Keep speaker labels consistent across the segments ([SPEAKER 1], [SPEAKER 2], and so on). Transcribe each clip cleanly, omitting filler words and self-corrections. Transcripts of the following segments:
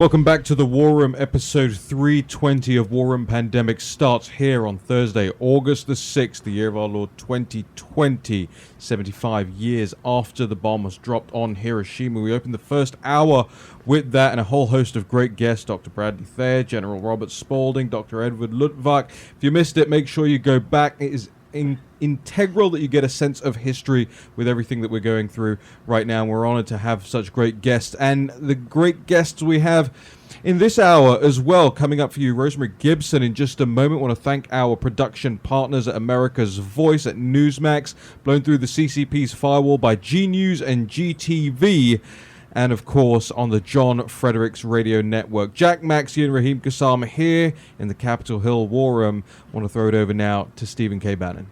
[SPEAKER 1] Welcome back to the War Room. Episode 320 of War Room Pandemic starts here on Thursday, August the 6th, the year of our Lord 2020, 75 years after the bomb was dropped on Hiroshima. We opened the first hour with that and a whole host of great guests: Dr. Bradley Thayer, General Robert Spaulding, Dr. Edward Luttwak. If you missed it, make sure you go back. It is integral that you get a sense of history with everything that we're going through right now. We're honored to have such great guests, and the great guests we have in this hour as well. Coming up for you, Rosemary Gibson in just a moment. I want to thank our production partners at America's Voice at Newsmax, blown through the CCP's firewall by G News and GTV, and of course on the John Fredericks Radio Network. Jack Maxey and Raheem Kassam here in the Capitol Hill War Room. I want to throw it over now to Stephen K. Bannon.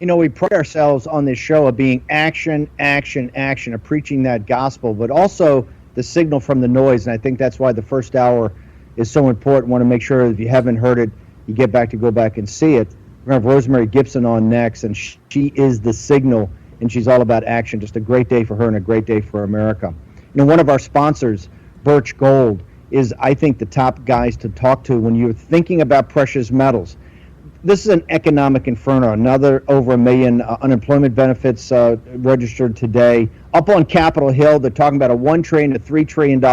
[SPEAKER 2] You know, we pride ourselves on this show of being action, action, action, of preaching that gospel, but also the signal from the noise. And I think that's why the first hour is so important. I want to make sure that if you haven't heard it, you get back to go back and see it. We're going to have Rosemary Gibson on next, and she is the signal, and she's all about action. Just a great day for her and a great day for America. You know, one of our sponsors, Birch Gold, is, I think, the top guys to talk to when you're thinking about precious metals. This is an economic inferno. Another over 1 million unemployment benefits registered today. Up on Capitol Hill, they're talking about a $1 trillion to $3 trillion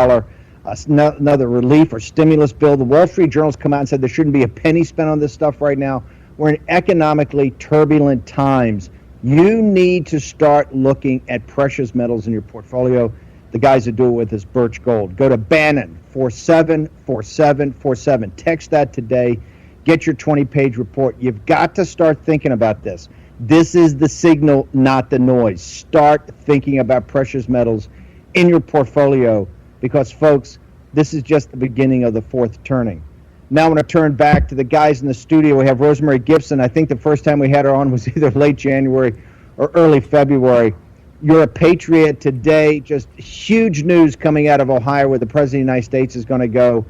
[SPEAKER 2] another relief or stimulus bill. The Wall Street Journal's come out and said there shouldn't be a penny spent on this stuff right now. We're in economically turbulent times. You need to start looking at precious metals in your portfolio. The guys that do it with is Birch Gold. Go to Bannon 474747. Text that today. Get your 20-page report. You've got to start thinking about this. This is the signal, not the noise. Start thinking about precious metals in your portfolio because, folks, this is just the beginning of the fourth turning. Now I want to turn back to the guys in the studio. We have Rosemary Gibson. I think the first time we had her on was either late January or early February. You're a patriot today. Just huge news coming out of Ohio where the President of the United States is going to go.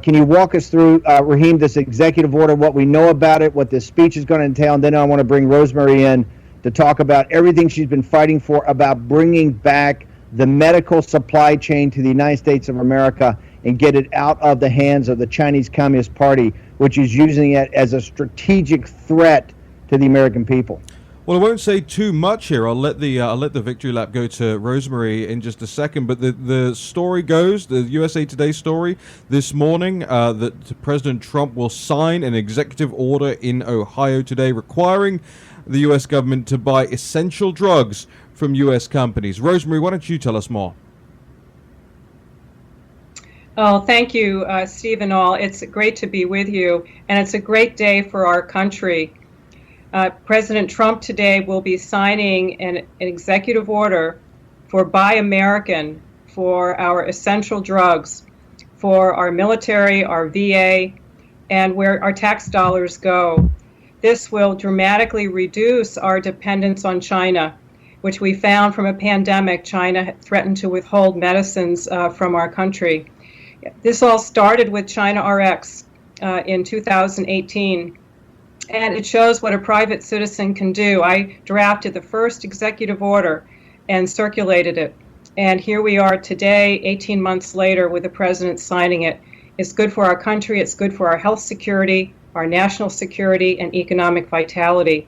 [SPEAKER 2] Can you walk us through, Raheem, this executive order, what we know about it, what this speech is going to entail, and then I want to bring Rosemary in to talk about everything she's been fighting for about bringing back the medical supply chain to the United States of America and get it out of the hands of the Chinese Communist Party, which is using it as a strategic threat to the American people.
[SPEAKER 1] Well, I won't say too much here. I'll let the victory lap go to Rosemary in just a second. But the story goes, the USA Today story this morning, that President Trump will sign an executive order in Ohio today requiring the U.S. government to buy essential drugs from U.S. companies. Rosemary, why don't you tell us more?
[SPEAKER 3] Oh, thank you, Stephen. It's great to be with you, and it's a great day for our country. President Trump today will be signing an executive order for Buy American for our essential drugs, for our military, our VA, and where our tax dollars go. This will dramatically reduce our dependence on China, which we found from a pandemic. China threatened to withhold medicines from our country. This all started with China RX in 2018. And it shows what a private citizen can do. I drafted the first executive order and circulated it. And here we are today, 18 months later, with the president signing it. It's good for our country. It's good for our health security, our national security, and economic vitality.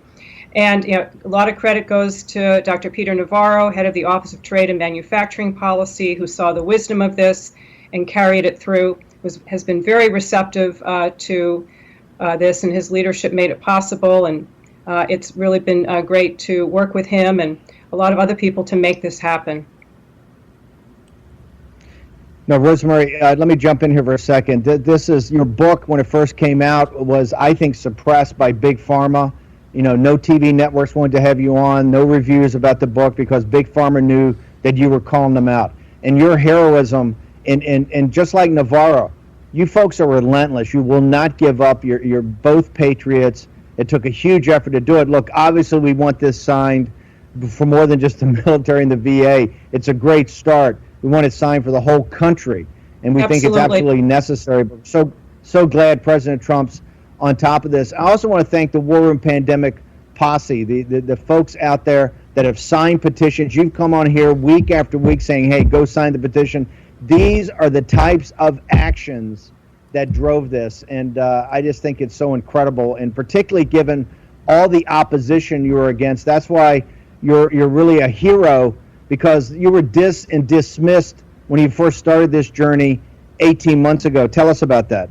[SPEAKER 3] And a lot of credit goes to Dr. Peter Navarro, head of the Office of Trade and Manufacturing Policy, who saw the wisdom of this and carried it through, has been very receptive to this, and his leadership made it possible, and it's really been great to work with him and a lot of other people to make this happen.
[SPEAKER 2] Now, Rosemary, let me jump in here for a second. This is your book. When it first came out, was, I think, suppressed by Big Pharma. You know, no TV networks wanted to have you on, no reviews about the book because Big Pharma knew that you were calling them out. And your heroism, and just like Navarro, you folks are relentless. You will not give up. You're both patriots. It took a huge effort to do it. Look, obviously we want this signed for more than just the military and the VA. It's a great start. We want it signed for the whole country, and we think it's absolutely necessary. But so glad President Trump's on top of this. I also want to thank the War Room Pandemic Posse, the folks out there that have signed petitions. You've come on here week after week saying, hey, go sign the petition. These are the types of actions that drove this. And I just think it's so incredible, and particularly given all the opposition you were against. That's why you're really a hero, because you were dismissed when you first started this journey 18 months ago. Tell us about that.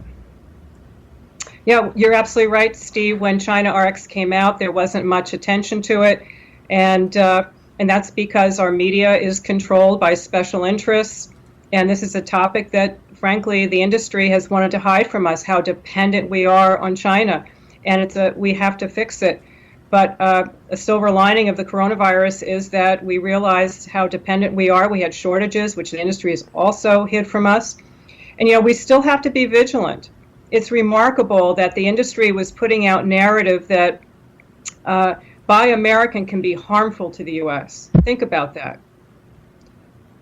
[SPEAKER 3] Yeah, you're absolutely right, Steve. When China RX came out, there wasn't much attention to it, and that's because our media is controlled by special interests. And this is a topic that, frankly, the industry has wanted to hide from us, how dependent we are on China, and we have to fix it. But a silver lining of the coronavirus is that we realized how dependent we are. We had shortages, which the industry has also hid from us. And, we still have to be vigilant. It's remarkable that the industry was putting out narrative that Buy American can be harmful to the U.S. Think about that.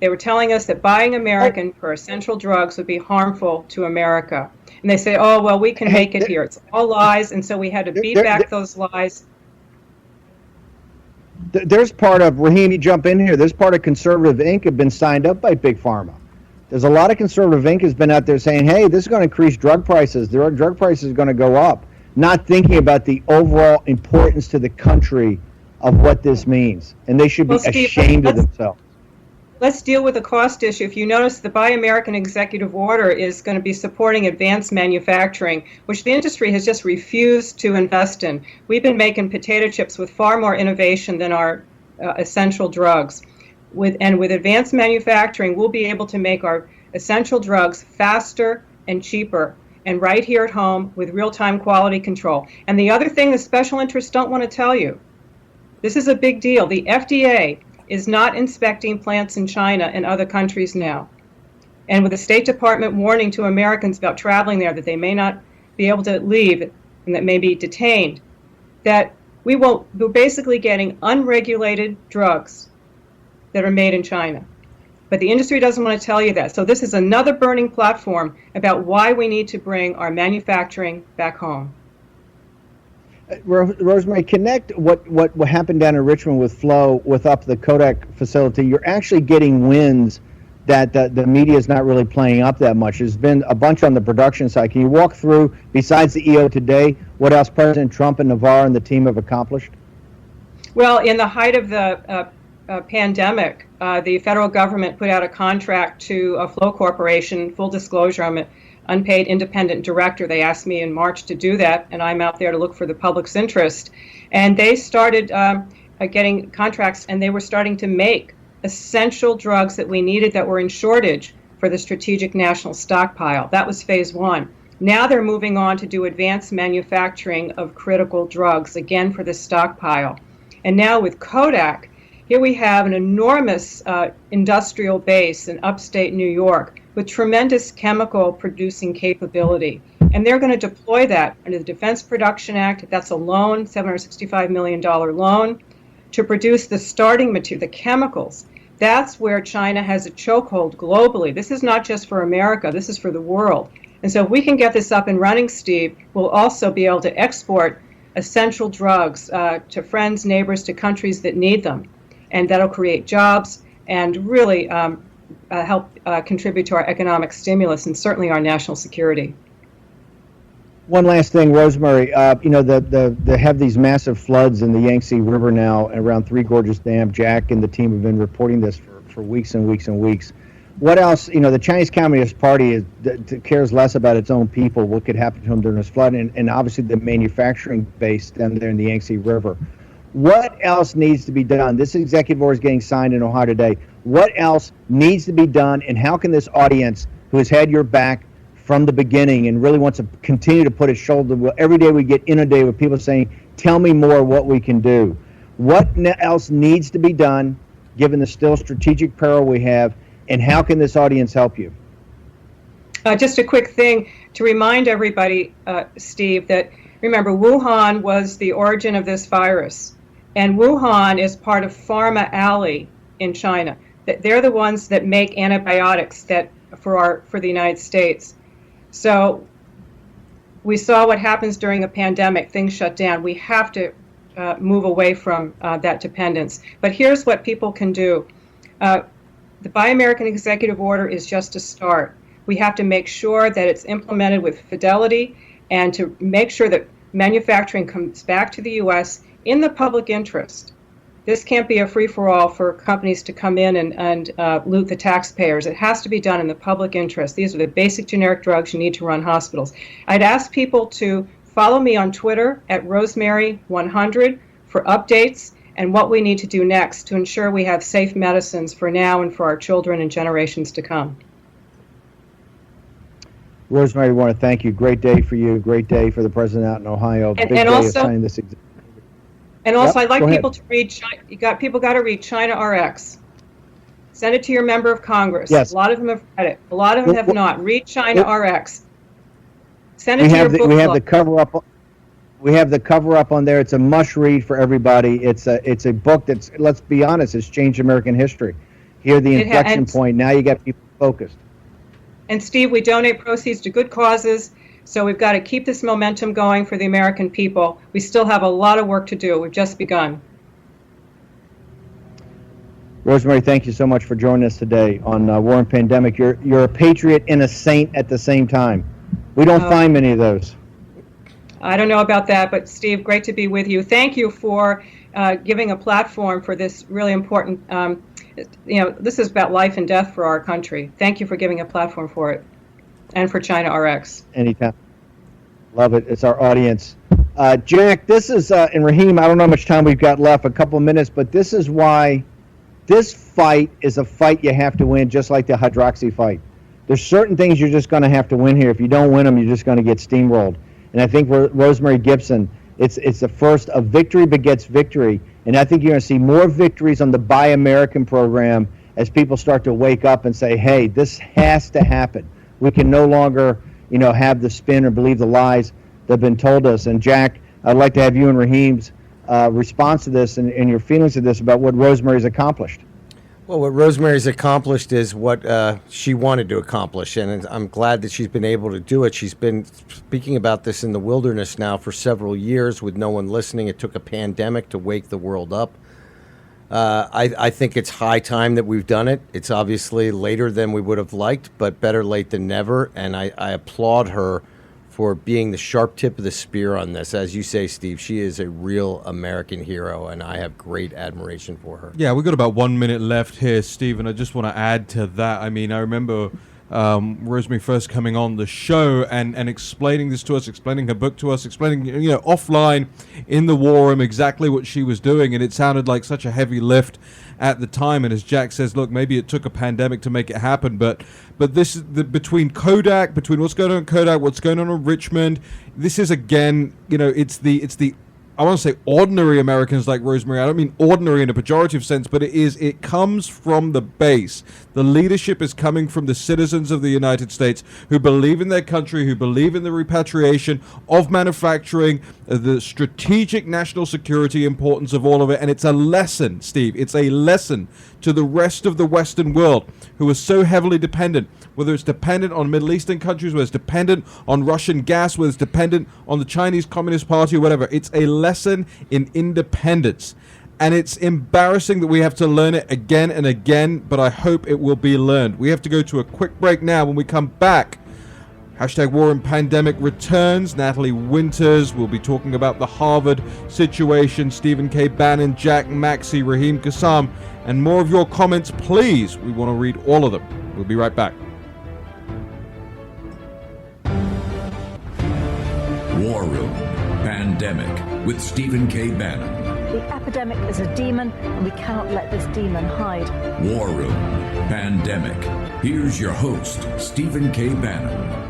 [SPEAKER 3] They were telling us that buying American for essential drugs would be harmful to America. And they say, oh, well, we can make it here. It's all lies. And so we had to beat back those lies.
[SPEAKER 2] There's part of, Raheem, you jump in here, there's part of Conservative Inc. have been signed up by Big Pharma. There's a lot of Conservative Inc. has been out there saying, hey, this is going to increase drug prices. The drug prices are going to go up. Not thinking about the overall importance to the country of what this means. And they should be ashamed of themselves.
[SPEAKER 3] Let's deal with the cost issue. If you notice, the Buy American executive order is going to be supporting advanced manufacturing, which the industry has just refused to invest in. We've been making potato chips with far more innovation than our essential drugs. With advanced manufacturing, we'll be able to make our essential drugs faster and cheaper, and right here at home with real-time quality control. And the other thing the special interests don't want to tell you, this is a big deal. The FDA is not inspecting plants in China and other countries now. And with the State Department warning to Americans about traveling there that they may not be able to leave and that may be detained, that we're basically getting unregulated drugs that are made in China. But the industry doesn't want to tell you that. So this is another burning platform about why we need to bring our manufacturing back home.
[SPEAKER 2] Rosemary, connect what happened down in Richmond with Flo with up the Kodak facility. You're actually getting wins that the media is not really playing up that much. There's been a bunch on the production side. Can you walk through, besides the EO today, what else President Trump and Navarre and the team have accomplished?
[SPEAKER 3] Well, in the height of the pandemic, the federal government put out a contract to a Flo Corporation. Full disclosure, I'm an unpaid independent director. They asked me in March to do that, and I'm out there to look for the public's interest. And they started getting contracts, and they were starting to make essential drugs that we needed that were in shortage for the Strategic National Stockpile. That was phase one. Now they're moving on to do advanced manufacturing of critical drugs, again for the stockpile. And now with Kodak, here we have an enormous industrial base in upstate New York with tremendous chemical producing capability. And they're going to deploy that under the Defense Production Act. That's a loan, $765 million loan, to produce the starting material, the chemicals. That's where China has a chokehold globally. This is not just for America, this is for the world. And so if we can get this up and running, Steve, we'll also be able to export essential drugs to friends, neighbors, to countries that need them. And that'll create jobs and really help contribute to our economic stimulus and certainly our national security.
[SPEAKER 2] One last thing, Rosemary. They have these massive floods in the Yangtze River now around Three Gorges Dam. Jack and the team have been reporting this for weeks and weeks and weeks. What else? The Chinese Communist Party cares less about its own people, what could happen to them during this flood, and obviously the manufacturing base down there in the Yangtze River. What else needs to be done? This executive order is getting signed in Ohio today. What else needs to be done, and how can this audience, who has had your back from the beginning and really wants to continue to put its shoulder, every day we get inundated with people saying, tell me more what we can do. What else needs to be done, given the still strategic peril we have, and how can this audience help you?
[SPEAKER 3] Just a quick thing to remind everybody, Steve, that remember, Wuhan was the origin of this virus. And Wuhan is part of Pharma Alley in China. They're the ones that make antibiotics for the United States. So we saw what happens during a pandemic. Things shut down. We have to move away from that dependence. But here's what people can do. The Buy American Executive Order is just a start. We have to make sure that it's implemented with fidelity and to make sure that manufacturing comes back to the U.S. in the public interest. This can't be a free-for-all for companies to come in and loot the taxpayers. It has to be done in the public interest. These are the basic generic drugs you need to run hospitals. I'd ask people to follow me on Twitter at Rosemary100 for updates and what we need to do next to ensure we have safe medicines for now and for our children and generations to come.
[SPEAKER 2] Rosemary, I want to thank you. Great day for you. Great day for the president out in Ohio. Big day of signing this.
[SPEAKER 3] And also, I'd like people to read. People got to read China RX. Send it to your member of Congress.
[SPEAKER 2] Yes.
[SPEAKER 3] A lot of them have read it. A lot of them have not. Read China RX. Send it to your book club.
[SPEAKER 2] We have the cover up. We have the cover up on there. It's a must read for everybody. It's a book that's, let's be honest, it's changed American history. Here, the inflection point. Now you got people focused.
[SPEAKER 3] And Steve, we donate proceeds to good causes. So we've got to keep this momentum going for the American people. We still have a lot of work to do. We've just begun.
[SPEAKER 2] Rosemary, thank you so much for joining us today on War and Pandemic. You're a patriot and a saint at the same time. We don't find many of those.
[SPEAKER 3] I don't know about that, but Steve, great to be with you. Thank you for giving a platform for this really important, this is about life and death for our country. Thank you for giving a platform for it. And for China RX.
[SPEAKER 2] Anytime. Love it. It's our audience. Jack, this is, and Raheem, I don't know how much time we've got left, a couple of minutes, but this is why this fight is a fight you have to win, just like the hydroxy fight. There's certain things you're just going to have to win here. If you don't win them, you're just going to get steamrolled. And I think Rosemary Gibson, it's the first of victory begets victory. And I think you're going to see more victories on the Buy American program as people start to wake up and say, hey, this has to happen. We can no longer, have the spin or believe the lies that have been told us. And Jack, I'd like to have you and Raheem's response to this and your feelings of this about what Rosemary's accomplished.
[SPEAKER 4] Well, what Rosemary's accomplished is what she wanted to accomplish, and I'm glad that she's been able to do it. She's been speaking about this in the wilderness now for several years with no one listening. It took a pandemic to wake the world up. I think it's high time that we've done it. It's obviously later than we would have liked, but better late than never. And I applaud her for being the sharp tip of the spear on this. As you say, Steve, she is a real American hero, and I have great admiration for her.
[SPEAKER 1] Yeah, we've got about 1 minute left here, Steve, and I just want to add to that. I mean, I remember Rosemary first coming on the show and explaining this to us, explaining her book to us, explaining, offline in the war room exactly what she was doing, and it sounded like such a heavy lift at the time. And as Jack says, look, maybe it took a pandemic to make it happen, but this is between Kodak, between what's going on in Kodak, what's going on in Richmond, this is again, it's the I want to say ordinary Americans like Rosemary. I don't mean ordinary in a pejorative sense, but it comes from the base. The leadership is coming from the citizens of the United States who believe in their country, who believe in the repatriation of manufacturing, the strategic national security importance of all of it. And it's a lesson, Steve. It's a lesson to the rest of the Western world who are so heavily dependent, whether it's dependent on Middle Eastern countries, whether it's dependent on Russian gas, whether it's dependent on the Chinese Communist Party or whatever. It's a lesson in independence. And it's embarrassing that we have to learn it again and again, but I hope it will be learned. We have to go to a quick break now. When we come back, Hashtag War and Pandemic returns. Natalie Winters will be talking about the Harvard situation. Stephen K. Bannon, Jack Maxey, Raheem Kassam, and more of your comments, please. We want to read all of them. We'll be right back.
[SPEAKER 5] War Room Pandemic with Stephen K. Bannon.
[SPEAKER 6] The epidemic is a demon, and we cannot let this demon hide.
[SPEAKER 5] War Room Pandemic. Here's your host, Stephen K. Bannon.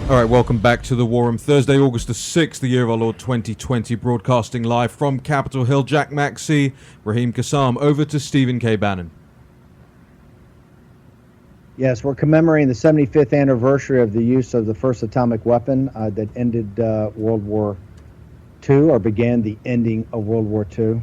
[SPEAKER 1] All right, welcome back to the War Room. Thursday, August the 6th, the year of our Lord 2020, broadcasting live from Capitol Hill. Jack Maxey, Raheem Kassam, over to Stephen K. Bannon.
[SPEAKER 2] Yes, we're commemorating the 75th anniversary of the use of the first atomic weapon that ended World War II, or began the ending of World War II.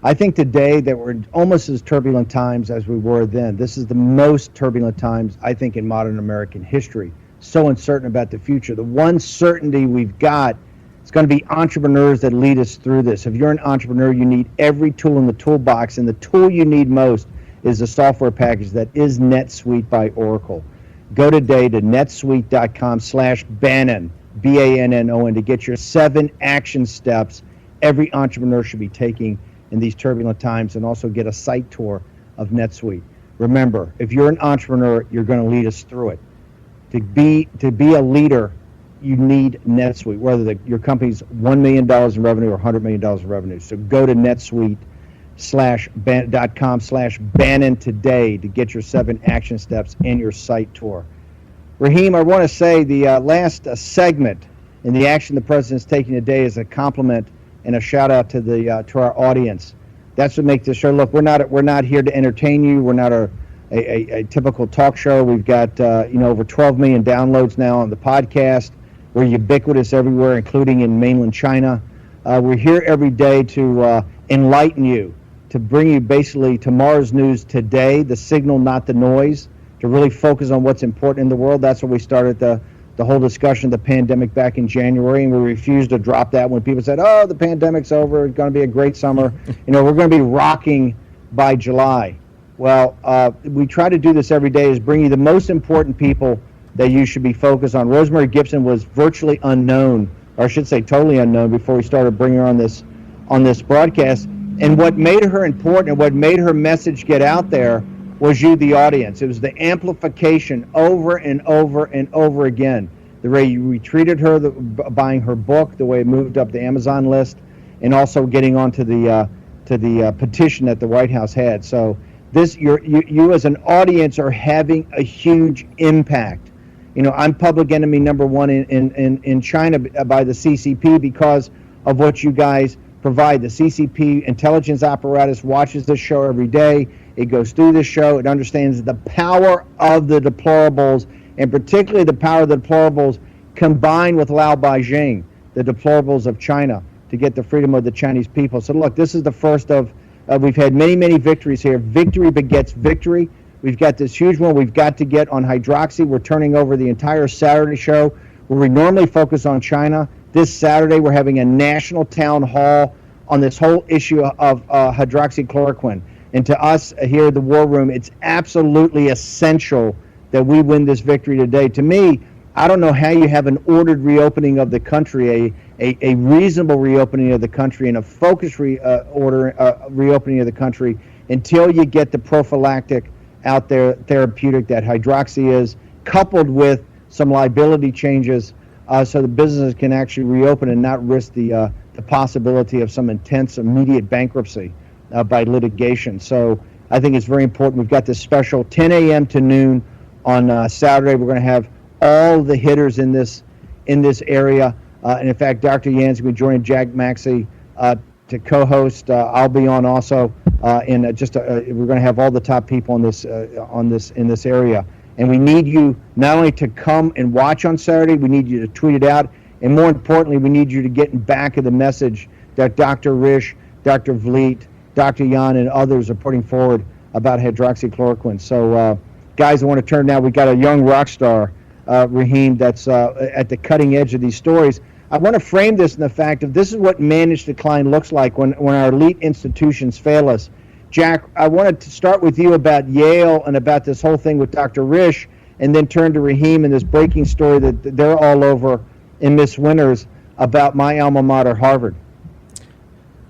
[SPEAKER 2] I think today that we're almost as turbulent times as we were then. This is the most turbulent times, I think, in modern American history. So uncertain about the future. The one certainty we've got It's going to be entrepreneurs that lead us through this. If you're an entrepreneur, you need every tool in the toolbox, and the tool you need most is the software package that is NetSuite by Oracle. Go today to netsuite.com/Bannon, Bannon, to get your 7 action steps every entrepreneur should be taking in these turbulent times, and also get a site tour of NetSuite. Remember, if you're an entrepreneur, you're going to lead us through it. To be a leader, you need NetSuite, whether your company's $1 million in revenue or $100 million in revenue. So go to netsuite.com/Bannon today to get your 7 action steps and your site tour. Raheem, I want to say the last segment in the action the president's taking today is a compliment and a shout out to our audience. That's what makes this show. Look, we're not here to entertain you. We're not a typical talk show. We've got over 12 million downloads now on the podcast. We're ubiquitous everywhere, including in mainland China. We're here every day to enlighten you, to bring you basically tomorrow's news today, the signal, not the noise, to really focus on what's important in the world. That's where we started the whole discussion of the pandemic back in January, and we refused to drop that when people said, oh, the pandemic's over, it's going to be a great summer. We're going to be rocking by July. Well, we try to do this every day, is bring you the most important people that you should be focused on. Rosemary Gibson was virtually unknown, or I should say totally unknown, before we started bringing her on this broadcast. And what made her important and what made her message get out there was you, the audience. It was the amplification over and over and over again. The way we treated her, buying her book, the way it moved up the Amazon list, and also getting onto the petition that the White House had. So you as an audience are having a huge impact. I'm public enemy number 1 in China by the CCP because of what you guys provide. The CCP intelligence apparatus watches this show every day. It goes through this show. It understands the power of the deplorables, and particularly the power of the deplorables combined with Lao Beijing, the deplorables of China, to get the freedom of the Chinese people. So look, this is the first of, we've had many, many victories here. Victory begets victory. We've got this huge one we've got to get on hydroxy. We're turning over the entire Saturday show where we normally focus on China. This Saturday, we're having a national town hall on this whole issue of hydroxychloroquine. And to us here at the War Room, it's absolutely essential that we win this victory today. To me, I don't know how you have an ordered reopening of the country, a reasonable reopening of the country, and a focused reopening of the country until you get the prophylactic out there, therapeutic that hydroxy is, coupled with some liability changes so the businesses can actually reopen and not risk the possibility of some intense immediate bankruptcy by litigation. So I think it's very important. We've got this special 10 a.m. to noon on Saturday. We're going to have all the hitters in this area. And in fact, Dr. Yan's going to be joining Jack Maxey to co-host. I'll be on also. We're going to have all the top people in this area. And we need you not only to come and watch on Saturday, we need you to tweet it out. And more importantly, we need you to get in back of the message that Dr. Risch, Dr. Vliet, Dr. Yan, and others are putting forward about hydroxychloroquine. So, guys, I want to turn now. We got a young rock star, Raheem, that's at the cutting edge of these stories. I want to frame this in the fact of this is what managed decline looks like when our elite institutions fail us. Jack, I wanted to start with you about Yale and about this whole thing with Dr. Risch, and then turn to Raheem and this breaking story that they're all over in Miss Winters about my alma mater, Harvard.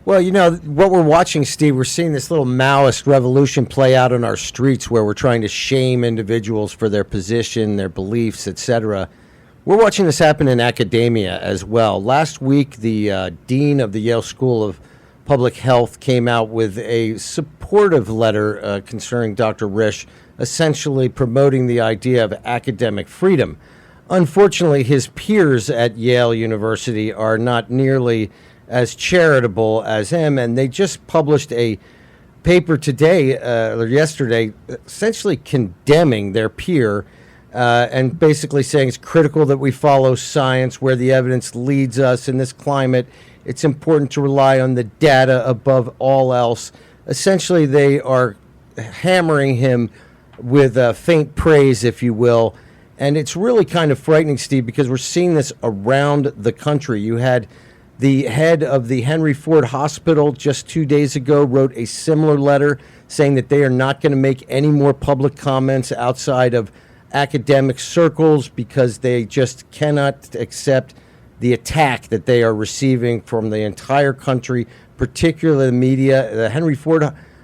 [SPEAKER 4] Well, what we're watching, Steve, we're seeing this little Maoist revolution play out in our streets where we're trying to shame individuals for their position, their beliefs, etc. We're watching this happen in academia as well. Last week, the dean of the Yale School of Public Health came out with a supportive letter concerning Dr. Risch, essentially promoting the idea of academic freedom. Unfortunately, his peers at Yale University are not nearly as charitable as him, and they just published a paper today or yesterday essentially condemning their peer and basically saying it's critical that we follow science where the evidence leads us in this climate. It's important to rely on the data above all else. Essentially, they are hammering him with faint praise, if you will. And it's really kind of frightening, Steve, because we're seeing this around the country. You had The head of the Henry Ford Hospital just 2 days ago wrote a similar letter saying that they are not going to make any more public comments outside of academic circles because they just cannot accept the attack that they are receiving from the entire country, particularly the media. The Henry Ford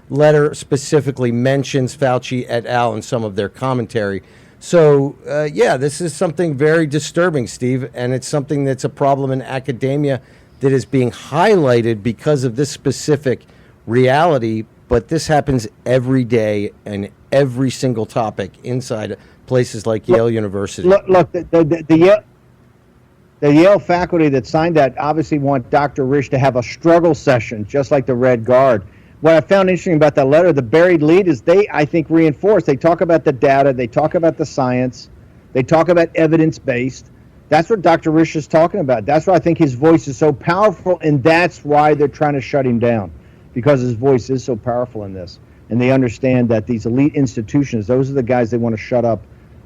[SPEAKER 4] letter specifically mentions Fauci et al. In some of their commentary. So, this is something very disturbing, Steve, and it's something that's a problem in academia that is being highlighted because of this specific reality, but this happens every day and every single topic inside places like Yale University.
[SPEAKER 2] Look, the Yale faculty that signed that obviously want Dr. Risch to have a struggle session, just like the Red Guard. What I found interesting about that letter, the buried lead, is they, I think, reinforce. They talk about the data, they talk about the science, they talk about evidence-based. That's what Dr. Risch is talking about. That's why I think his voice is so powerful, and that's why they're trying to shut him down, because his voice is so powerful in this. And they understand that these elite institutions, those are the guys they want to shut up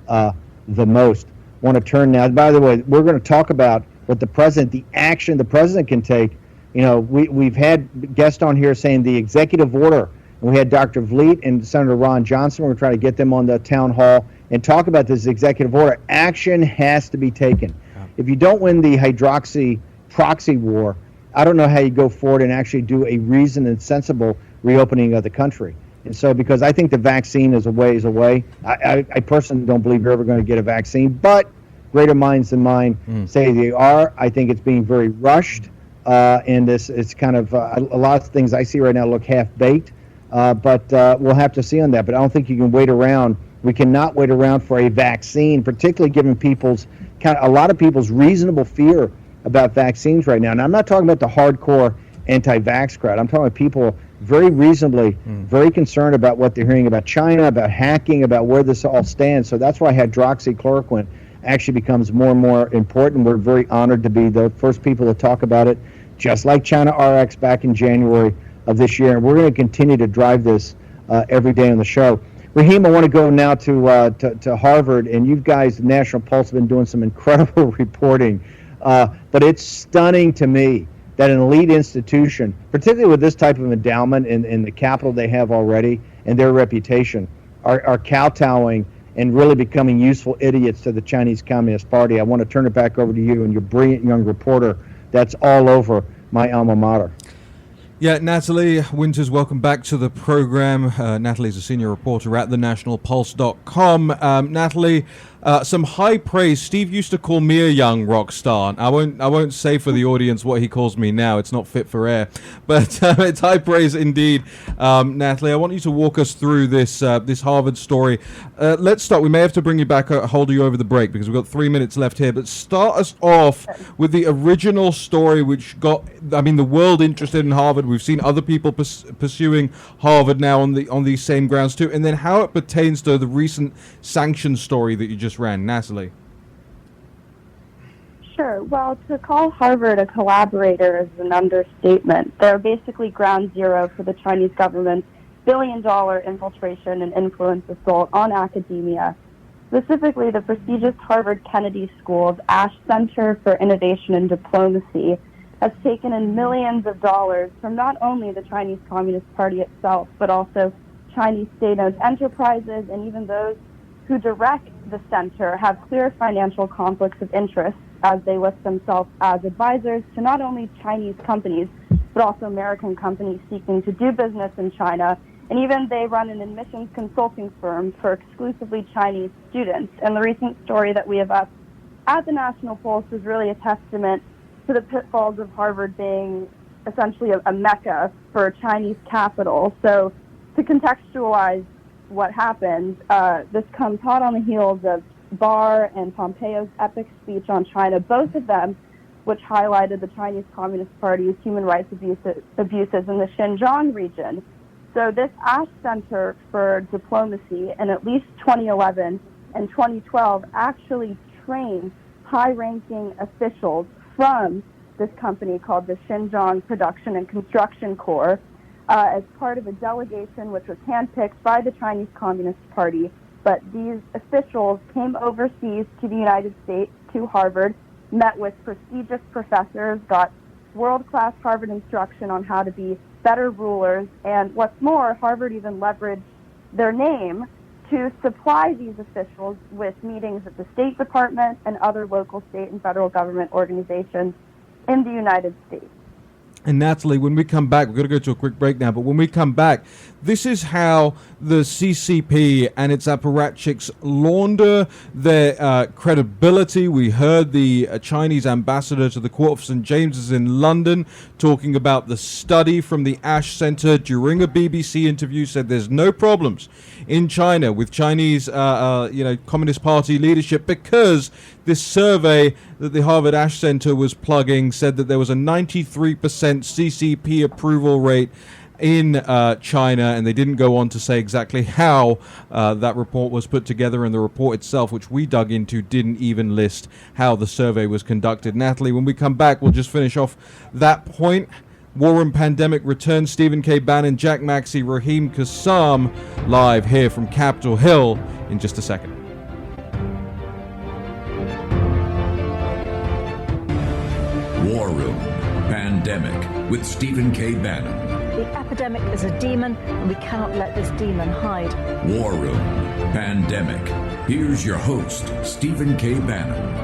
[SPEAKER 2] the most. Want to turn now. By the way, we're going to talk about what the action the president can take. You know, we've had guests on here saying the executive order, and we had Dr. Vliet and Senator Ron Johnson. We're trying to get them on the town hall and talk about this executive order. Action has to be taken. If you don't win the hydroxy proxy war, I don't know how you go forward and actually do a reasoned and sensible reopening of the country. And so, because I think the vaccine is a ways away, I personally don't believe you're ever going to get a vaccine, but greater minds than mine say they are. I think it's being very rushed. And it's kind of a lot of things I see right now look half-baked, but we'll have to see on that. But I don't think you can wait around. We cannot wait around for a vaccine, particularly given a lot of people's reasonable fear about vaccines right now. And I'm not talking about the hardcore anti-vax crowd. I'm talking about people very reasonably, very concerned about what they're hearing about China, about hacking, about where this all stands. So that's why hydroxychloroquine actually becomes more and more important. We're very honored to be the first people to talk about it, just like China RX back in January of this year. And we're going to continue to drive this every day on the show. Raheem, I want to go now to Harvard, and you guys, the National Pulse, have been doing some incredible reporting. But it's stunning to me that an elite institution, particularly with this type of endowment and the capital they have already and their reputation, are kowtowing and really becoming useful idiots to the Chinese Communist Party. I want to turn it back over to you and your brilliant young reporter that's all over my alma mater.
[SPEAKER 1] Yeah, Natalie Winters, welcome back to the program. Natalie's a senior reporter at thenationalpulse.com. Natalie, some high praise. Steve used to call me a young rock star. I won't say for the audience what he calls me now. It's not fit for air, but it's high praise indeed. Natalie, I want you to walk us through this Harvard story. Let's start. We may have to bring you back, hold you over the break because we've got 3 minutes left here. But start us off with the original story, which got, the world interested in Harvard. We've seen other people pursuing Harvard now on these same grounds too, and then how it pertains to the recent sanctions story that you just ran, Natalie.
[SPEAKER 7] Sure. Well, to call Harvard a collaborator is an understatement. They're basically ground zero for the Chinese government's billion-dollar infiltration and influence assault on academia. Specifically, the prestigious Harvard Kennedy School's Ash Center for Innovation and Diplomacy has taken in millions of dollars from not only the Chinese Communist Party itself, but also Chinese state-owned enterprises, and even those who direct the center have clear financial conflicts of interest, as they list themselves as advisors to not only Chinese companies, but also American companies seeking to do business in China. And even they run an admissions consulting firm for exclusively Chinese students. And the recent story that we have up at the National Pulse is really a testament to the pitfalls of Harvard being essentially a mecca for Chinese capital. So to contextualize what happened, this comes hot on the heels of Barr and Pompeo's epic speech on China, both of them which highlighted the Chinese Communist Party's human rights abuses in the Xinjiang region. So this Ash Center for Diplomacy in at least 2011 and 2012 actually trained high-ranking officials from this company called the Xinjiang Production and Construction Corps as part of a delegation which was handpicked by the Chinese Communist Party. But these officials came overseas to the United States, to Harvard, met with prestigious professors, got world-class Harvard instruction on how to be better rulers. And what's more, Harvard even leveraged their name to supply these officials with meetings at the State Department and other local, state, and federal government organizations in the United States.
[SPEAKER 1] And Natalie, when we come back, we're going to go to a quick break now, but when we come back, this is how the CCP and its apparatchiks launder their credibility. We heard the Chinese ambassador to the Court of St. James's in London talking about the study from the Ash Center during a BBC interview, said there's no problems in China with Chinese, Communist Party leadership, because this survey that the Harvard Ash Center was plugging said that there was a 93% CCP approval rate in China, and they didn't go on to say exactly how that report was put together, and the report itself, which we dug into, didn't even list how the survey was conducted. Natalie, when we come back, we'll just finish off that point. War and Pandemic returns. Stephen K. Bannon, Jack Maxey, Raheem Kassam, live here from Capitol Hill in just a second.
[SPEAKER 5] War Room Pandemic with Stephen K. Bannon.
[SPEAKER 6] The epidemic is a demon, and we cannot let this demon hide.
[SPEAKER 5] War Room Pandemic. Here's your host, Stephen K. Bannon.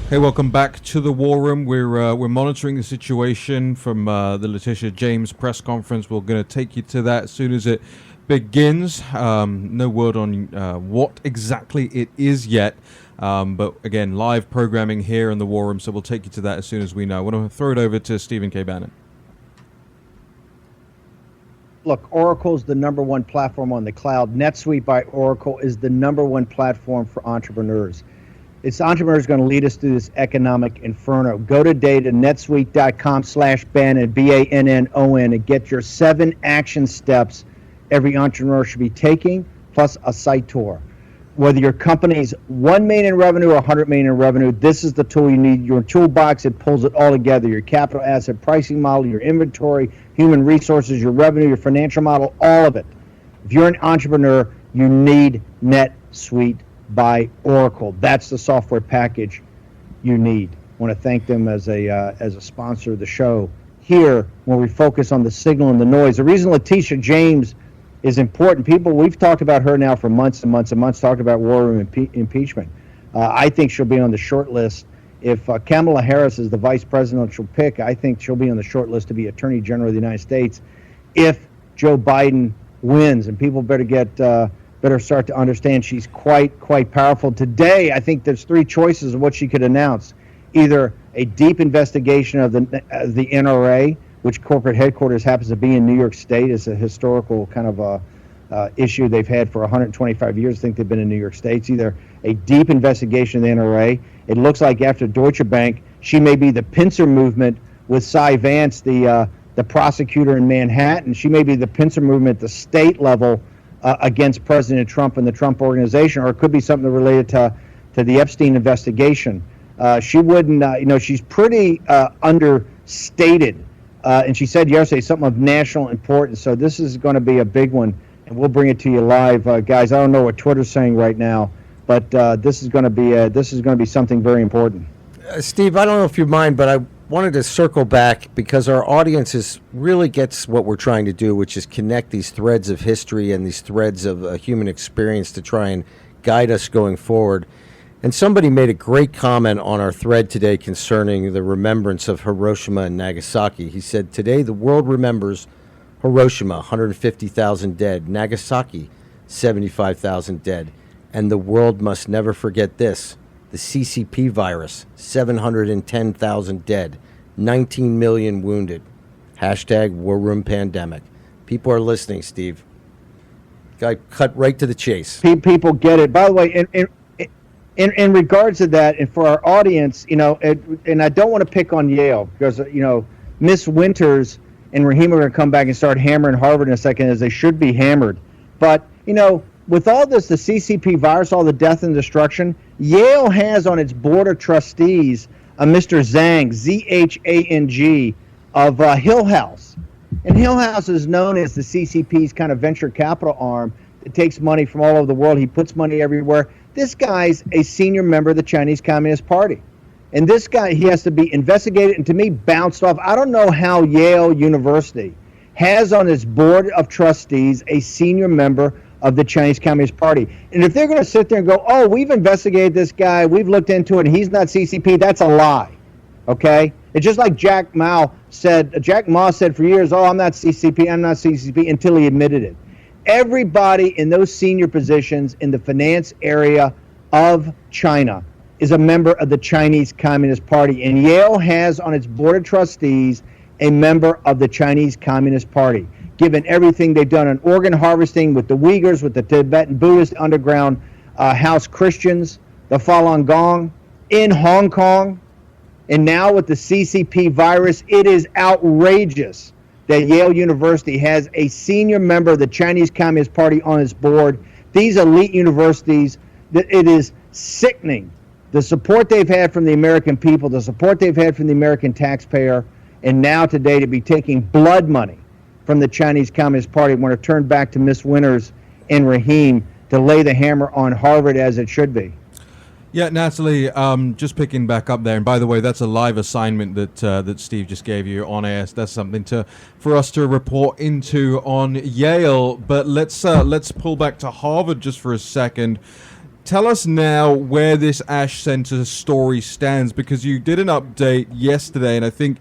[SPEAKER 1] Hey, welcome back to the War Room. We're monitoring the situation from the Letitia James press conference. We're going to take you to that as soon as it begins. No word on what exactly it is yet. But again, live programming here in the War Room, so we'll take you to that as soon as we know. I want to throw it over to Stephen K. Bannon.
[SPEAKER 2] Look, Oracle's the number one platform on the cloud. NetSuite by Oracle is the number one platform for entrepreneurs. It's entrepreneurs going to lead us through this economic inferno. Go today to netsuite.com/Bannon, Bannon, and get your 7 action steps every entrepreneur should be taking, plus a site tour. Whether your company's $1 million in revenue or $100 million in revenue, this is the tool you need. Your toolbox, it pulls it all together. Your capital asset pricing model, your inventory, human resources, your revenue, your financial model, all of it. If you're an entrepreneur, you need NetSuite by Oracle. That's the software package you need. I want to thank them as a sponsor of the show here, where we focus on the signal and the noise. The reason Letitia James is important, we've talked about her now for months and months and months, talked about war room impeachment. I think she'll be on the short list. If Kamala Harris is the vice presidential pick, I think she'll be on the short list to be Attorney General of the United States if Joe Biden wins. And people better start to understand she's quite powerful. Today, I think there's 3 choices of what she could announce. Either a deep investigation of the NRA, which corporate headquarters happens to be in New York State. It's a historical kind of issue they've had for 125 years. I think they've been in New York State. It's either a deep investigation of the NRA. It looks like after Deutsche Bank, she may be the pincer movement with Cy Vance, the prosecutor in Manhattan. She may be the pincer movement at the state level against President Trump and the Trump organization, or it could be something related to the Epstein investigation. She wouldn't, she's pretty understated. And she said yesterday something of national importance. So this is going to be a big one, and we'll bring it to you live, guys. I don't know what Twitter's saying right now, but this is going to be something very important.
[SPEAKER 4] Steve, I don't know if you mind, but I wanted to circle back because our audience really gets what we're trying to do, which is connect these threads of history and these threads of human experience to try and guide us going forward. And somebody made a great comment on our thread today concerning the remembrance of Hiroshima and Nagasaki. He said, today the world remembers Hiroshima, 150,000 dead, Nagasaki, 75,000 dead, and the world must never forget this. The CCP virus, 710,000 dead, 19 million wounded. Hashtag War Room Pandemic. People are listening, Steve. Guy cut right to the chase.
[SPEAKER 2] People get it. By the way, in regards to that, and for our audience, and I don't want to pick on Yale because, Miss Winters and Raheem are going to come back and start hammering Harvard in a second, as they should be hammered. But, with all this, the CCP virus, all the death and destruction, Yale has on its board of trustees a Mr. Zhang, Zhang, of Hill House. And Hill House is known as the CCP's kind of venture capital arm. It takes money from all over the world. He puts money everywhere. This guy's a senior member of the Chinese Communist Party. And this guy, he has to be investigated and, to me, bounced off. I don't know how Yale University has on its board of trustees a senior member of the Chinese Communist Party. And if they're going to sit there and go, oh, we've investigated this guy, we've looked into it, and he's not CCP, that's a lie. Okay? It's just like Jack Ma said for years, oh, I'm not CCP, until he admitted it. Everybody in those senior positions in the finance area of China is a member of the Chinese Communist Party. And Yale has on its board of trustees a member of the Chinese Communist Party, given everything they've done on organ harvesting with the Uyghurs, with the Tibetan Buddhist underground house Christians, the Falun Gong, in Hong Kong, and now with the CCP virus. It is outrageous that Yale University has a senior member of the Chinese Communist Party on its board. These elite universities, it is sickening. The support they've had from the American people, the support they've had from the American taxpayer, and now today to be taking blood money from the Chinese Communist Party, want to turn back to Miss Winters and Raheem to lay the hammer on Harvard as it should be.
[SPEAKER 1] Yeah, Natalie, just picking back up there, and by the way, that's a live assignment that Steve just gave you on air. That's something for us to report into on Yale. But let's pull back to Harvard just for a second. Tell us now where this Ash Center story stands, because you did an update yesterday, and I think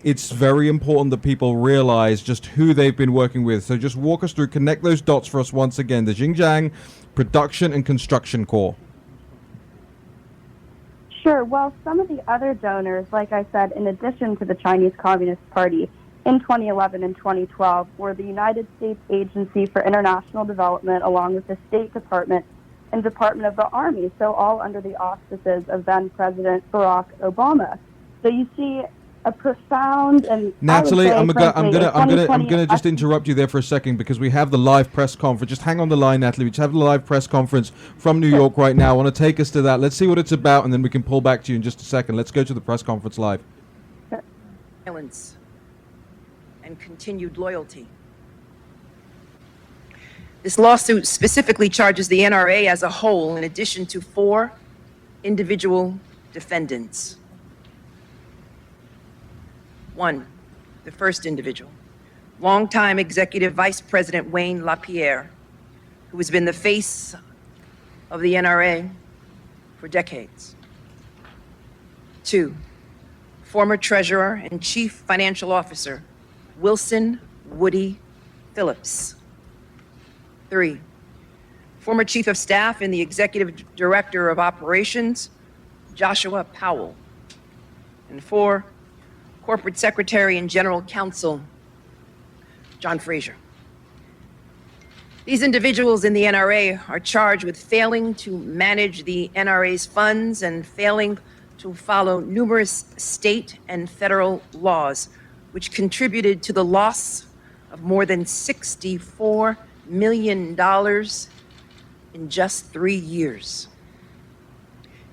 [SPEAKER 1] it's very important that people realize just who they've been working with. So just walk us through, connect those dots for us once again. The Xinjiang Production and Construction Corps.
[SPEAKER 7] Sure. Well, some of the other donors, like I said, in addition to the Chinese Communist Party, in 2011 and 2012, were the United States Agency for International Development, along with the State Department and Department of the Army, so all under the auspices of then President Barack Obama. So you see a profound and
[SPEAKER 1] Natalie, I'm
[SPEAKER 7] frankly,
[SPEAKER 1] gonna just interrupt you there for a second, because we have the live press conference. Just hang on the line, Natalie. We just have the live press conference from New York right now. I want to take us to that. Let's see what it's about, and then we can pull back to you in just a second. Let's go to the press conference live.
[SPEAKER 8] Violence and continued loyalty. This lawsuit specifically charges the NRA as a whole, in addition to 4 individual defendants. 1, the first individual, longtime Executive Vice President Wayne LaPierre, who has been the face of the NRA for decades. 2, former Treasurer and Chief Financial Officer Wilson Woody Phillips. 3, former Chief of Staff and the Executive Director of Operations Joshua Powell. And 4, Corporate Secretary and General Counsel John Fraser. These individuals in the NRA are charged with failing to manage the NRA's funds and failing to follow numerous state and federal laws, which contributed to the loss of more than $64 million in just 3 years.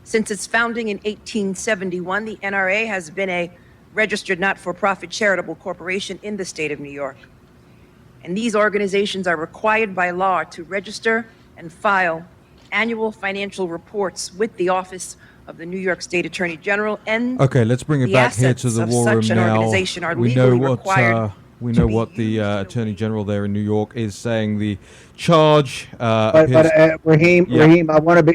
[SPEAKER 8] Since its founding in 1871, the NRA has been a registered not-for-profit charitable corporation in the state of New York. And these organizations are required by law to register and file annual financial reports with the Office of the New York State Attorney General, and
[SPEAKER 1] okay, let's bring it back here to the war room now. We know what the Attorney General there in New York is saying. The charge.
[SPEAKER 2] Raheem, I want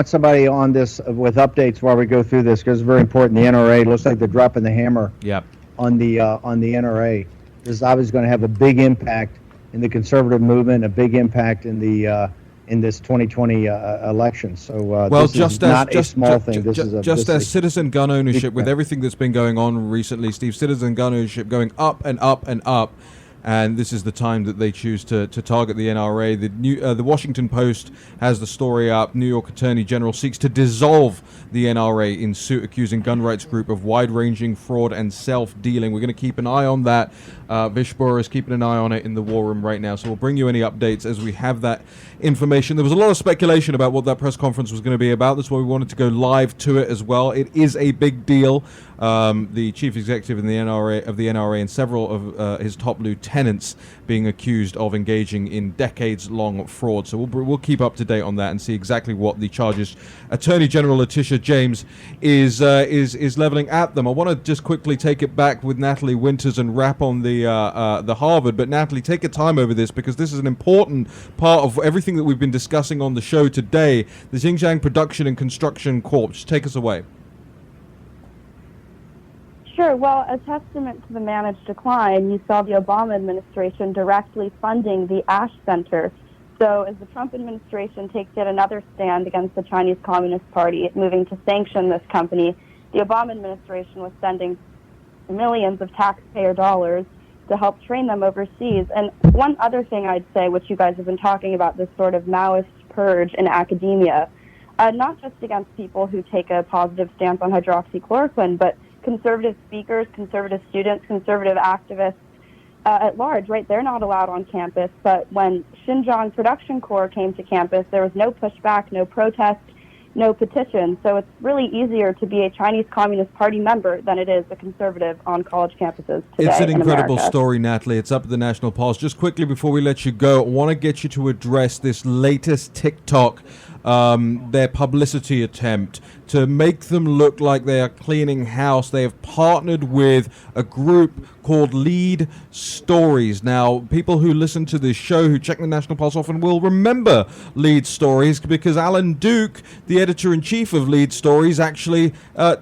[SPEAKER 2] somebody on this with updates while we go through this, because it's very important. The NRA looks like they're dropping the hammer.
[SPEAKER 1] Yep.
[SPEAKER 2] On the NRA. This is obviously going to have a big impact in the conservative movement, a big impact in the in this 2020 election. So this is not a small thing.
[SPEAKER 1] Just as citizen gun ownership, with everything that's been going on recently, Steve, citizen gun ownership going up and up and up. And this is the time that they choose to target the NRA. The Washington Post has the story up. New York Attorney General seeks to dissolve the NRA in suit accusing gun rights group of wide-ranging fraud and self-dealing. We're going to keep an eye on that. Vishbora is keeping an eye on it in the war room right now. So we'll bring you any updates as we have that information. There was a lot of speculation about what that press conference was going to be about. That's why we wanted to go live to it as well. It is a big deal. The chief executive in the NRA and several of his top lieutenants lieutenants being accused of engaging in decades-long fraud. So we'll keep up to date on that and see exactly what the charges Attorney General Letitia James is leveling at them. I want to just quickly take it back with Natalie Winters and wrap on the Harvard. But Natalie, take your time over this, because this is an important part of everything that we've been discussing on the show today. The Xinjiang Production and Construction Corp. Just take us away.
[SPEAKER 7] Sure. Well, a testament to the managed decline, you saw the Obama administration directly funding the Ash Center. So as the Trump administration takes yet another stand against the Chinese Communist Party, moving to sanction this company, the Obama administration was sending millions of taxpayer dollars to help train them overseas. And one other thing I'd say, which you guys have been talking about, this sort of Maoist purge in academia, not just against people who take a positive stance on hydroxychloroquine, but conservative speakers, conservative students, conservative activists at large, right? They're not allowed on campus. But when Xinjiang Production Corps came to campus, there was no pushback, no protest, no petition. So it's really easier to be a Chinese Communist Party member than it is a conservative on college campuses today.
[SPEAKER 1] It's an incredible
[SPEAKER 7] America.
[SPEAKER 1] story, Natalie. It's up at the National Pulse. Just quickly before we let you go, I want to get you to address this latest TikTok, their publicity attempt to make them look like they are cleaning house. They have partnered with a group called Lead Stories. Now, people who listen to this show, who check the National Pulse often, will remember Lead Stories, because Alan Duke, the editor-in-chief of Lead Stories, actually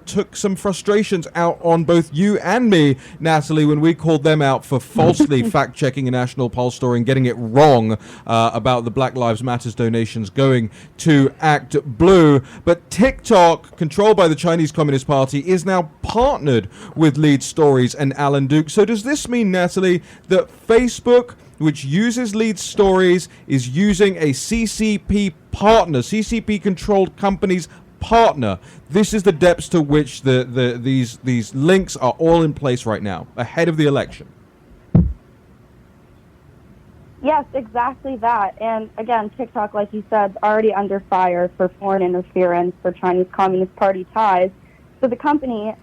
[SPEAKER 1] took some frustrations out on both you and me, Natalie, when we called them out for falsely fact-checking a National Pulse story and getting it wrong about the Black Lives Matter donations going to Act Blue. But TikTok, controlled by the Chinese Communist Party, is now partnered with Lead Stories and Alan Duke. So does this mean, Natalie, that Facebook, which uses Lead Stories, is using a CCP partner, CCP-controlled company's partner? This is the depths to which these links are all in place right now, ahead of the election.
[SPEAKER 7] Yes, exactly that. And again, TikTok, like you said, is already under fire for foreign interference, for Chinese Communist Party ties. So the company,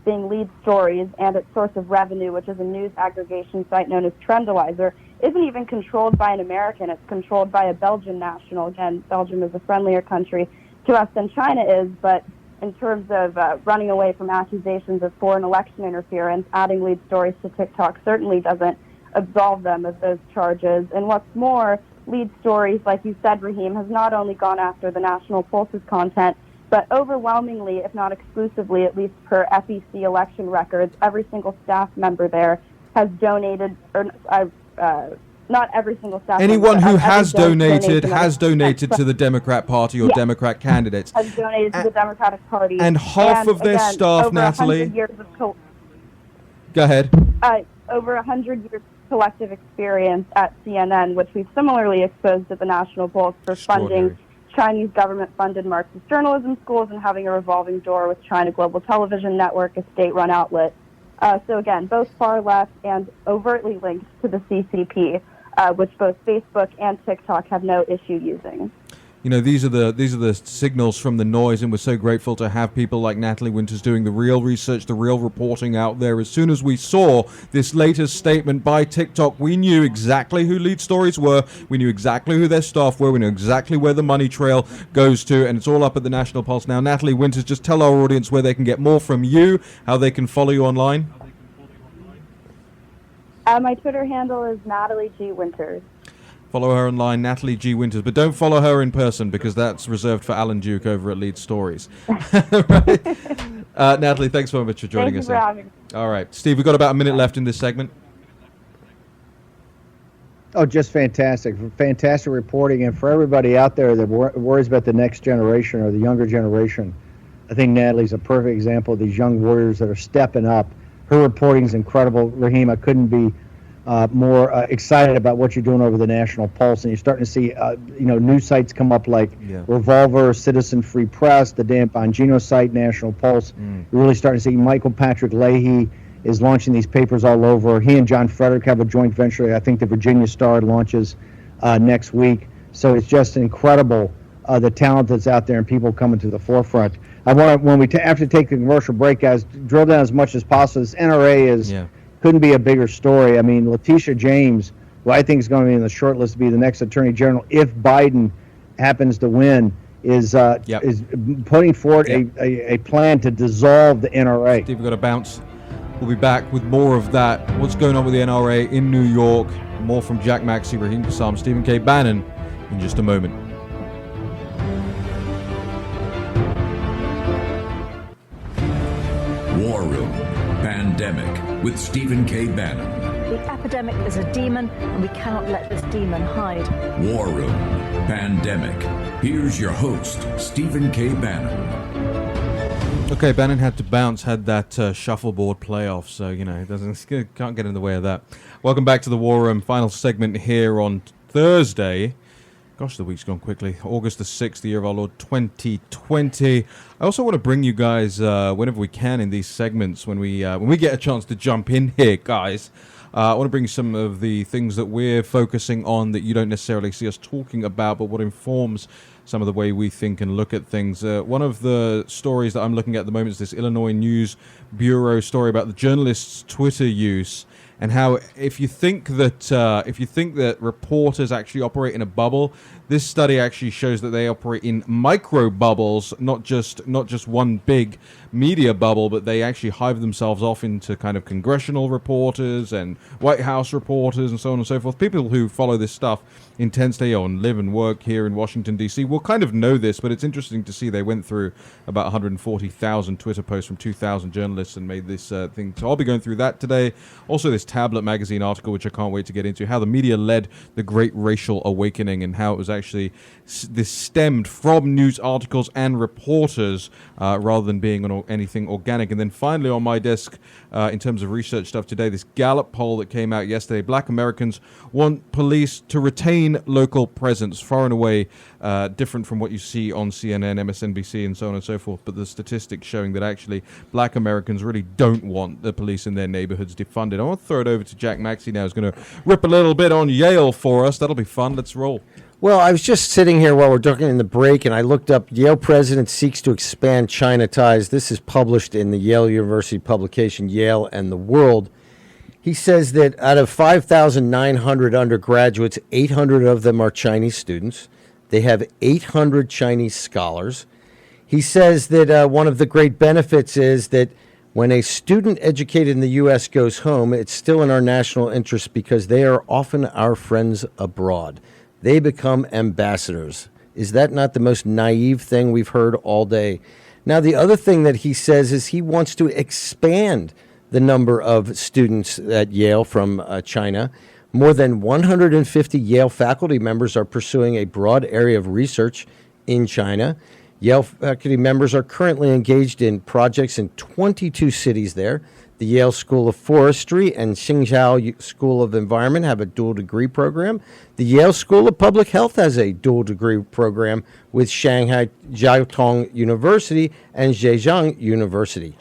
[SPEAKER 7] being Lead Stories, and its source of revenue, which is a news aggregation site known as Trendalizer, isn't even controlled by an American. It's controlled by a Belgian national. Again, Belgium is a friendlier country to us than China is, but in terms of running away from accusations of foreign election interference, adding Lead Stories to TikTok certainly doesn't absolve them of those charges. And what's more, Lead Stories, like you said, Raheem, has not only gone after the National Pulse's content, but overwhelmingly, if not exclusively, at least per FEC election records, every single staff member there has donated, or not every single staff
[SPEAKER 1] Anyone
[SPEAKER 7] member,
[SPEAKER 1] who has donated
[SPEAKER 7] to
[SPEAKER 1] to the Democrat Party or Democrat candidates.
[SPEAKER 7] Has donated to the Democratic Party.
[SPEAKER 1] And half of their staff,
[SPEAKER 7] over
[SPEAKER 1] Natalie.
[SPEAKER 7] 100 years of
[SPEAKER 1] Go ahead.
[SPEAKER 7] over 100 years collective experience at CNN, which we've similarly exposed at the National Pulse for funding Chinese government-funded Marxist journalism schools and having a revolving door with China Global Television Network, a state-run outlet. So again, both far left and overtly linked to the CCP, which both Facebook and TikTok have no issue using.
[SPEAKER 1] You know, these are the signals from the noise, and we're so grateful to have people like Natalie Winters doing the real research, the real reporting out there. As soon as we saw this latest statement by TikTok, we knew exactly who Lead Stories were, we knew exactly who their staff were, we knew exactly where the money trail goes to, and it's all up at the National Pulse now. Natalie Winters, just tell our audience where they can get more from you, how they can follow you online.
[SPEAKER 7] My Twitter handle is Natalie G. Winters.
[SPEAKER 1] Follow her online, Natalie G. Winters, but don't follow her in person because that's reserved for Alan Duke over at Lead Stories. Right. Natalie, thanks so much for joining us.
[SPEAKER 7] Thank you for having me.
[SPEAKER 1] All right, Steve, we've got about a minute left in this segment.
[SPEAKER 2] Oh, just fantastic. Fantastic reporting. And for everybody out there that worries about the next generation or the younger generation, I think Natalie's a perfect example of these young warriors that are stepping up. Her reporting is incredible. Raheem, I couldn't be more excited about what you're doing over the National Pulse, and you're starting to see news sites come up like Revolver, Citizen Free Press, the Dan Bongino site, National Pulse. You're really starting to see Michael Patrick Leahy is launching these papers all over. He and John Frederick have a joint venture. I think the Virginia Star launches next week. So it's just incredible the talent that's out there and people coming to the forefront. I want to, after take the commercial break, guys, drill down as much as possible. This NRA is couldn't be a bigger story. I mean, Letitia James, who I think is going to be in the short list to be the next Attorney General if Biden happens to win, is putting forward a plan to dissolve the NRA.
[SPEAKER 1] Steve, we've got to bounce. We'll be back with more of that. What's going on with the NRA in New York? More from Jack Maxey, Raheem Kassam, Stephen K. Bannon in just a moment.
[SPEAKER 5] War Room Pandemic with Stephen K. Bannon.
[SPEAKER 6] The epidemic is a demon, and we cannot let this demon hide.
[SPEAKER 5] War Room Pandemic. Here's your host, Stephen K. Bannon.
[SPEAKER 1] Okay, Bannon had to bounce, had that shuffleboard playoff, so, can't get in the way of that. Welcome back to the War Room, final segment here on Thursday. Gosh, the week's gone quickly. August the 6th, the year of our Lord 2020. I also want to bring you guys, whenever we can in these segments, when we get a chance to jump in here, guys, I want to bring you some of the things that we're focusing on that you don't necessarily see us talking about, but what informs some of the way we think and look at things. One of the stories that I'm looking at the moment is this Illinois News Bureau story about the journalists' Twitter use, and how if you think that reporters actually operate in a bubble, this study actually shows that they operate in micro bubbles, not just one big media bubble, but they actually hive themselves off into kind of congressional reporters and White House reporters and so on and so forth. People who follow this stuff intensely and live and work here in Washington, D.C. will kind of know this, but it's interesting to see they went through about 140,000 Twitter posts from 2,000 journalists and made this thing. So I'll be going through that today. Also this Tablet magazine article, which I can't wait to get into, how the media led the Great Racial Awakening and how it was actually this stemmed from news articles and reporters rather than being anything organic. And then finally on my desk, in terms of research stuff today, this Gallup poll that came out yesterday. Black Americans want police to retain local presence, far and away different from what you see on CNN, MSNBC, and so on and so forth. But the statistics showing that actually Black Americans really don't want the police in their neighborhoods defunded. I want to throw it over to Jack Maxey now, who's going to rip a little bit on Yale for us. That'll be fun. Let's roll.
[SPEAKER 4] Well, I was just sitting here while we're talking in the break, and I looked up Yale president seeks to expand China ties. This is published in the Yale University publication, Yale and the World. He says that out of 5,900 undergraduates, 800 of them are Chinese students. They have 800 Chinese scholars. He says that one of the great benefits is that when a student educated in the U.S. goes home, it's still in our national interest because they are often our friends abroad. They become ambassadors. Is that not the most naive thing we've heard all day? Now, the other thing that he says is he wants to expand the number of students at Yale from China. More than 150 Yale faculty members are pursuing a broad area of research in China. Yale faculty members are currently engaged in projects in 22 cities there. The Yale School of Forestry and Tsinghua School of Environment have a dual degree program. The Yale School of Public Health has a dual degree program with Shanghai Jiaotong University and Zhejiang University.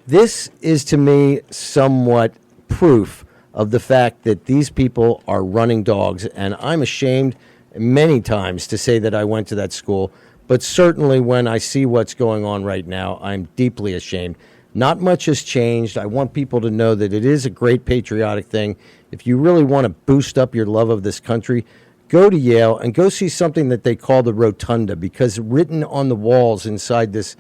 [SPEAKER 4] This is, to me, somewhat proof of the fact that these people are running dogs, and I'm ashamed many times to say that I went to that school, but certainly when I see what's going on right now, I'm deeply ashamed. Not much has changed. I want people to know that it is a great patriotic thing. If you really want to boost up your love of this country, go to Yale and go see something that they call the rotunda, because written on the walls inside this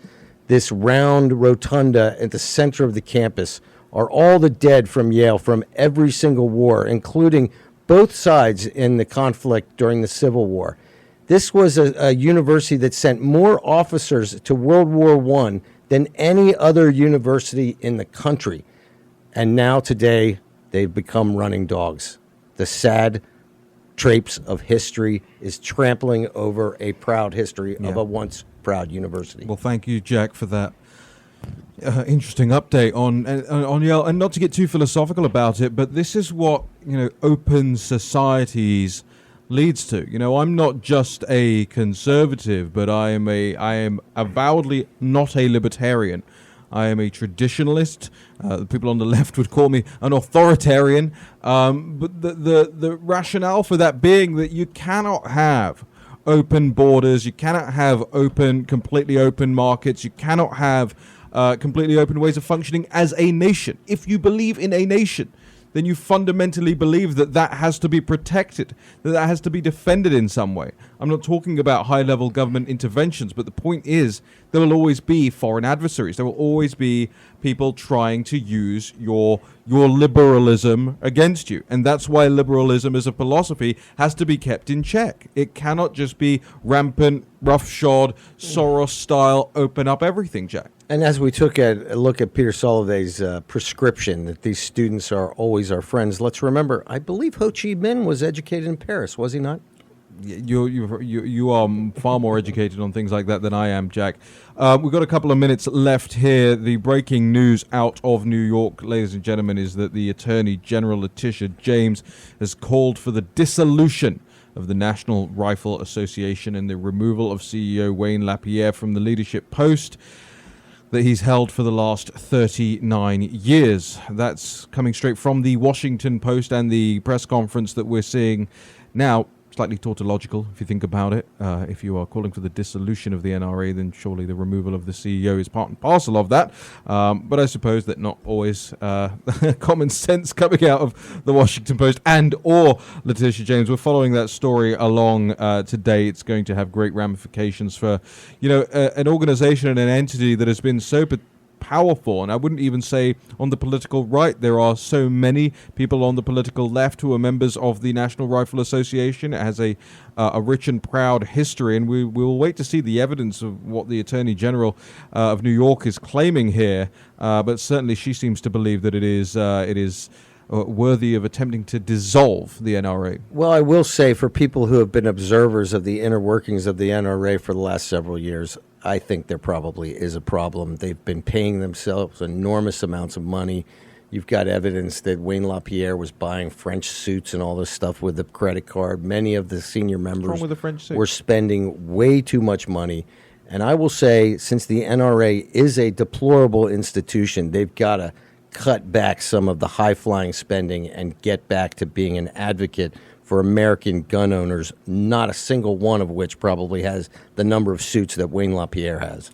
[SPEAKER 4] round rotunda at the center of the campus are all the dead from Yale from every single war, including both sides in the conflict during the Civil War. This was a university that sent more officers to World War I than any other university in the country. And now today, they've become running dogs. The sad traipse of history is trampling over a proud history of a once proud university.
[SPEAKER 1] Well, thank you, Jack, for that interesting update on Yale. And not to get too philosophical about it, but this is what, open societies leads to. I'm not just a conservative, but I am avowedly not a libertarian. I am a traditionalist. The people on the left would call me an authoritarian. But the rationale for that being that you cannot have open borders, you cannot have completely open markets, you cannot have completely open ways of functioning as a nation. If you believe in a nation, then you fundamentally believe that that has to be protected, that that has to be defended in some way. I'm not talking about high-level government interventions, but the point is there will always be foreign adversaries. There will always be people trying to use your liberalism against you. And that's why liberalism as a philosophy has to be kept in check. It cannot just be rampant, roughshod, Soros-style, open up everything, Jack.
[SPEAKER 4] And as we took a look at Peter Solidays' prescription that these students are always our friends, let's remember, I believe Ho Chi Minh was educated in Paris, was he not?
[SPEAKER 1] You are far more educated on things like that than I am, Jack. We've got a couple of minutes left here. The breaking news out of New York, ladies and gentlemen, is that the Attorney General Letitia James has called for the dissolution of the National Rifle Association and the removal of CEO Wayne LaPierre from the leadership post that he's held for the last 39 years. That's coming straight from the Washington Post, and the press conference that we're seeing now, slightly tautological if you think about it. If you are calling for the dissolution of the NRA, then surely the removal of the CEO is part and parcel of that. But I suppose that not always common sense coming out of the Washington Post and or Letitia James. We're following that story along today. It's going to have great ramifications for, an organization and an entity that has been so powerful. And I wouldn't even say on the political right. There are so many people on the political left who are members of the National Rifle Association. It has a rich and proud history, and we will wait to see the evidence of what the Attorney General of New York is claiming here. But certainly she seems to believe that it is worthy of attempting to dissolve the NRA.
[SPEAKER 4] Well, I will say, for people who have been observers of the inner workings of the NRA for the last several years, I think there probably is a problem. They've been paying themselves enormous amounts of money. You've got evidence that Wayne LaPierre was buying French suits and all this stuff with the credit card. Many of the senior members
[SPEAKER 1] What's wrong with the French suit?
[SPEAKER 4] were spending way too much money. And I will say, since the NRA is a deplorable institution, they've got to cut back some of the high-flying spending and get back to being an advocate for American gun owners, not a single one of which probably has the number of suits that Wayne LaPierre has.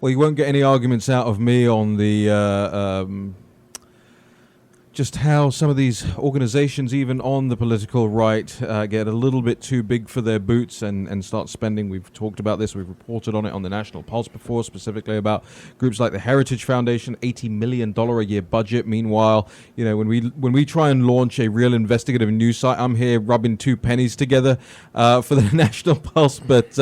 [SPEAKER 1] Well, you won't get any arguments out of me on the just how some of these organizations, even on the political right, get a little bit too big for their boots and start spending. We've talked about this. We've reported on it on the National Pulse before, specifically about groups like the Heritage Foundation, $80 million a year budget. Meanwhile, when we try and launch a real investigative news site, I'm here rubbing two pennies together for the National Pulse, but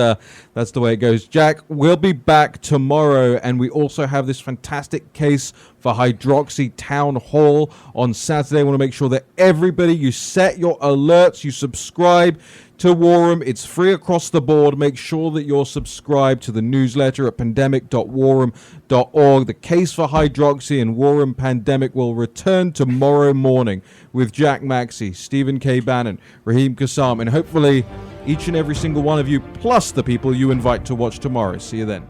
[SPEAKER 1] that's the way it goes. Jack, we'll be back tomorrow, and we also have this fantastic case for hydroxy town hall on Saturday. I want to make sure that everybody, you set your alerts, you subscribe to War Room. It's free across the board. Make sure that you're subscribed to the newsletter at pandemic.warroom.org. The case for hydroxy and War Room Pandemic will return tomorrow morning with Jack Maxey, Stephen K. Bannon, Raheem Kassam, and hopefully each and every single one of you, plus the people you invite to watch tomorrow. See you then.